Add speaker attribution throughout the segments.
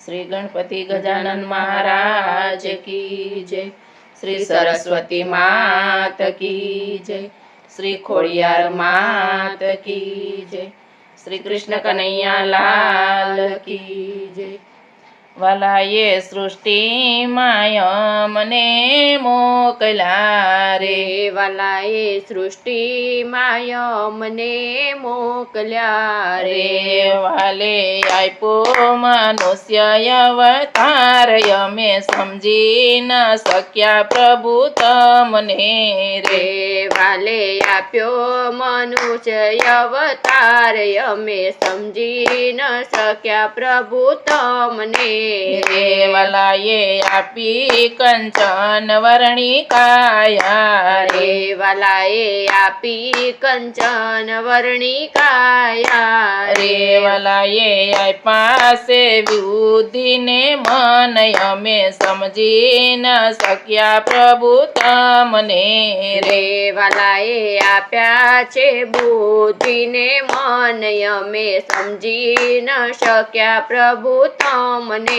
Speaker 1: श्री गणपति गजानन महाराज की जय। श्री सरस्वती मात की जय। श्री खोड़ियार मात की जय। श्री कृष्ण कन्हैया लाल की जय। वालाए सृष्टि माया मने मोकल्या रे।
Speaker 2: वालाए सृष्टि माया मने मोकल्या रे।
Speaker 1: वाले आप्यो मनुष्य अवतार यमे समजी न सक्या प्रभु तमने
Speaker 2: रे। वाले आप्यो मनुष्य अवतार यमे समजी न सक्या प्रभु तमने
Speaker 1: रे। वालाए आपी कंचन वर्णी काया
Speaker 2: रे। वालाए आपी कंचन वर्णी काया
Speaker 1: रे। वालाए पासे बुद्धि ने मन यमे समजी न सक्या प्रभु तमने
Speaker 2: रे। वालाए आप्या छे बुद्धि ने मन यमे समजी न सक्या प्रभु तमने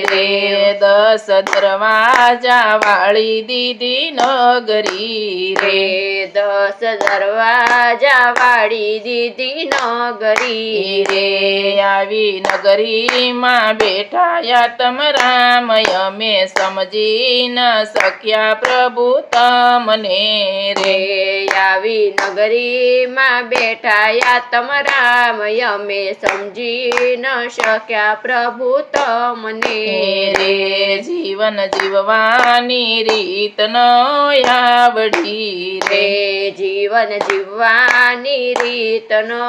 Speaker 1: रे। 10 दरवाजा वाली दीदी नगरी
Speaker 2: रे। 10 दरवाजा वाली दीदी नगरी
Speaker 1: रे। आवी नगरी मां बैठाया तम राम यमे समजी न सक्या प्रभु तमने
Speaker 2: रे। आवी नगरी मां बैठाया तम राम यमे समजी न सक्या प्रभु तमने
Speaker 1: रे। जीवन जीववानी रीत न आवड़ी
Speaker 2: रे। जीवन जीववानी रीत न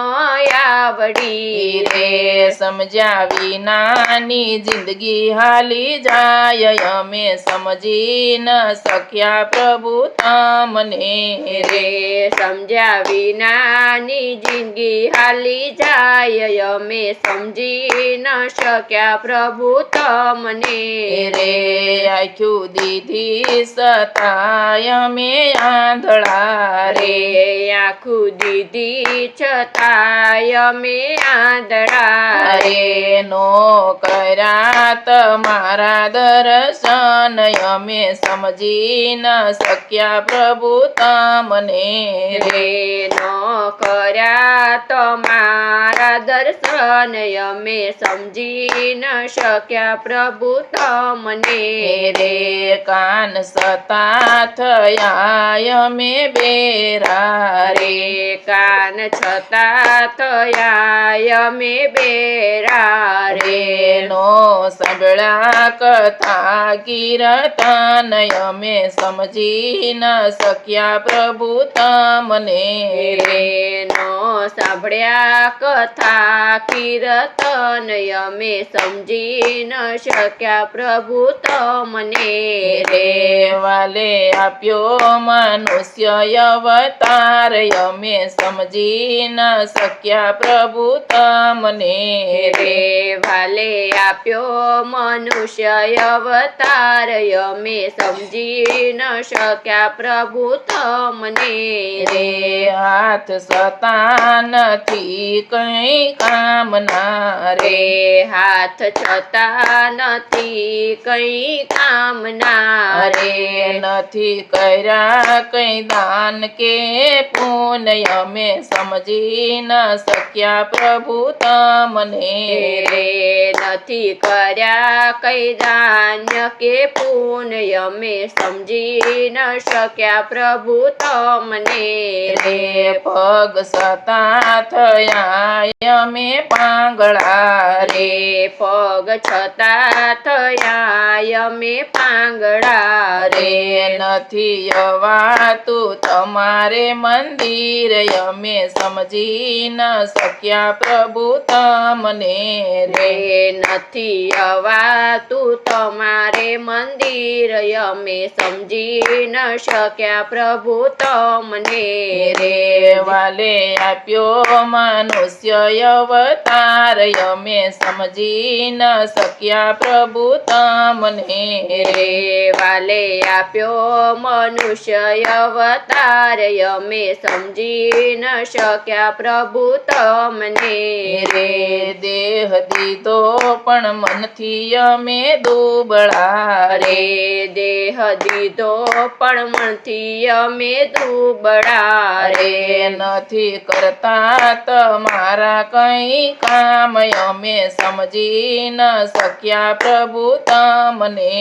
Speaker 2: आवड़ी
Speaker 1: रे। समझ्या विनानी जिंदगी हाली जाय यमे समजी न सक्या प्रभु तमने
Speaker 2: रे। समझ्या विनानी जिंदगी हाली जाय यमे समजी न सक्या प्रभु तमने
Speaker 1: रे। आख्यू दीदी सताय में आंधळा
Speaker 2: रे। आखू दीदी छताय में आंधळा
Speaker 1: रे। नो कर्या तमारा दर्शन यमे समजी न सक्या प्रभु तमने
Speaker 2: रे। नो कर्या तमारा दर्शन यमे समजी न सक्या प्रभु तमने
Speaker 1: रे। कान सता थया यमे बेरा
Speaker 2: रे। कान छता थया यमे बेरा
Speaker 1: रे। नो सांभळ्या कथा कीर्तन यमे समजी न सक्या प्रभु तमने
Speaker 2: रे। नो सांभळ्या कथा कीर्तन यमे समजी न सक्या प्रभु तमने
Speaker 1: रे। वाले आप्यो मनुष्य अवतार यमे समजी न सक्या प्रभु तमने
Speaker 2: रे। वाले आप्यो मनुष्य अवतार यमे समजी न सक्या प्रभु तमने
Speaker 1: रे। हाथ सता નથી કઈ કામના
Speaker 2: રે। હાથ છતાં નથી કઈ કામના
Speaker 1: રે। નથી કર્યા કઈ દાન કે પુણ્ય અમે સમજી ન सक्या પ્રભુ તમને
Speaker 2: રે। નથી કર્યા કઈ દાન્ય કે પુણ્ય અમે સમજી ન सक्યા પ્રભુ તમને
Speaker 1: રે। પગ સતા થયા અમે પાંગળા
Speaker 2: રે। પગ છતાં થયા અમે પાંગળા
Speaker 1: રે। નથી અવાતું તમારે મંદિર અમે સમજી ન सक्या પ્રભુ તમને
Speaker 2: રે। નથી અવાતું તમારે મંદિર અમે સમજી ન सक्યા પ્રભુ તમને
Speaker 1: રે। વાલે આપ્યો મનુષ્ય અવતાર અમે સમજી ન सक्या પ્રભુ તમને
Speaker 2: રે। વાલે આપ્યો મનુષ્ય અવતાર અમે સમજી સમજી ન શક્યા પ્રભુ તમને
Speaker 1: રે દેહ દીધો પણ મનથી અમે દુબળા
Speaker 2: રે દેહ દીધો પણ મનથી અમે દુબળા
Speaker 1: રે નથી કરતા તમારા કઈ કામ અમે સમજી ન શક્યા પ્રભુ તમને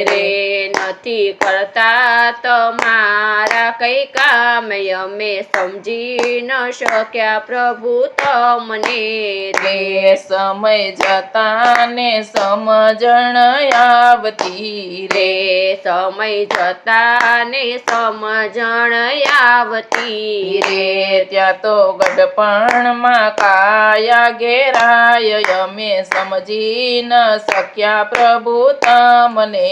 Speaker 2: રે નથી કરતા તમારા કઈ કામ અમે સમજી ન શક્યા પ્રભુ તમને
Speaker 1: રે સમય જતા ને સમજણ આવતી
Speaker 2: રે સમય જતા ને સમજણ આવતી
Speaker 1: રે ત્યાં તો ગઢપણમાં કાયા ઘેરાય અમે સમજી ન શક્યા પ્રભુ તમને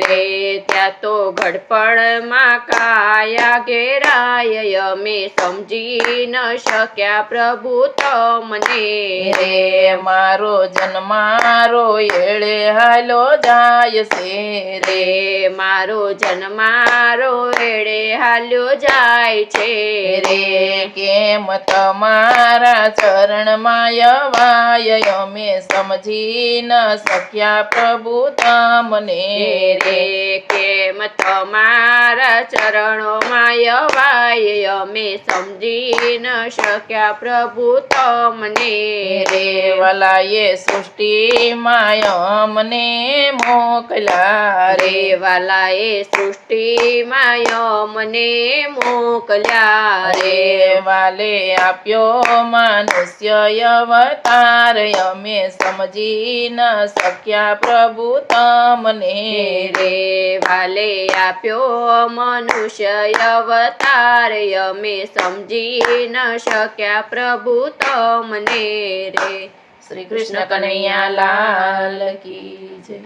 Speaker 2: રે ત્યાં તો ઘડપણમાં કાયા ઘેરાય અમે સમજી ન શક્યા પ્રભુ તમને
Speaker 1: રે મારો જન્મારો એળે હાલો જાય છે
Speaker 2: રે મારો જન્મારો એડે હાલ્યો જાય છે
Speaker 1: રે કેમ તમારા ચરણમાં યવાય અમે સમજી ન શક્યા પ્રભુ તમને
Speaker 2: રે કેમ તમારા ચરણોમાં યવાય અમે સમજી ન શક્યા પ્રભુ તમને
Speaker 1: રે વલાએ સૃષ્ટિમાં અમને મોકલ્યા
Speaker 2: રે વાલાએ સૃષ્ટિમાં અમને મોકલ્યા
Speaker 1: રે વાલે આપ્યો મનુષ્ય અવતાર અમે સમજી ન શક્યા પ્રભુ તમને
Speaker 2: રે વાલે આપ્યો મનુષ્ય અવતાર અમે સમજી ન શક્યા પ્રભુ તમને રે
Speaker 1: શ્રી કૃષ્ણ કનૈયા લાલ કી જય.